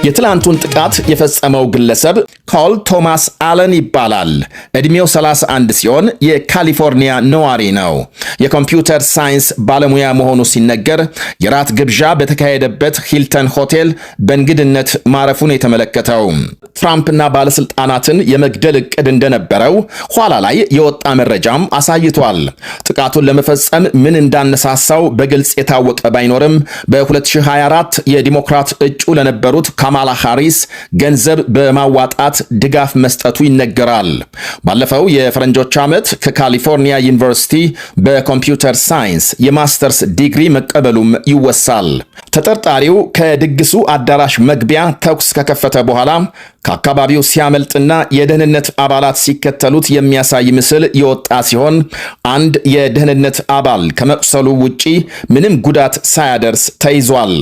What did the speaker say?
የትላንቱን ጥቃት የፈጸመው ግለሰብ ኮል ቶማስ አለን ይባላል። እድሜው 31 ሲሆን የካሊፎርኒያ ነዋሪ ነው። የኮምፒውተር ሳይንስ ባለሙያ መሆኑ ሲነገር የራት ግብዣ በተካሄደበት ሂልተን ሆቴል በእንግድነት ማረፉን የተመለከተው ትራምፕና ባለስልጣናትን የመግደል እቅድ እንደነበረው ኋላ ላይ የወጣ መረጃም አሳይቷል። ጥቃቱን ለመፈጸም ምን እንዳነሳሳው በግልጽ የታወቀ ባይኖርም በ2024 የዲሞክራት እጩ ለነበሩት ካማላ ሃሪስ ገንዘብ በማዋጣት ድጋፍ መስጠቱ ይነገራል። ባለፈው የፈረንጆች ዓመት ከካሊፎርኒያ ዩኒቨርሲቲ በኮምፒውተር ሳይንስ የማስተርስ ዲግሪ መቀበሉም ይወሳል። ተጠርጣሪው ከድግሱ አዳራሽ መግቢያ ተኩስ ከከፈተ በኋላ ከአካባቢው ሲያመልጥና የደህንነት አባላት ሲከተሉት የሚያሳይ ምስል የወጣ ሲሆን አንድ የደህንነት አባል ከመቁሰሉ ውጪ ምንም ጉዳት ሳያደርስ ተይዟል።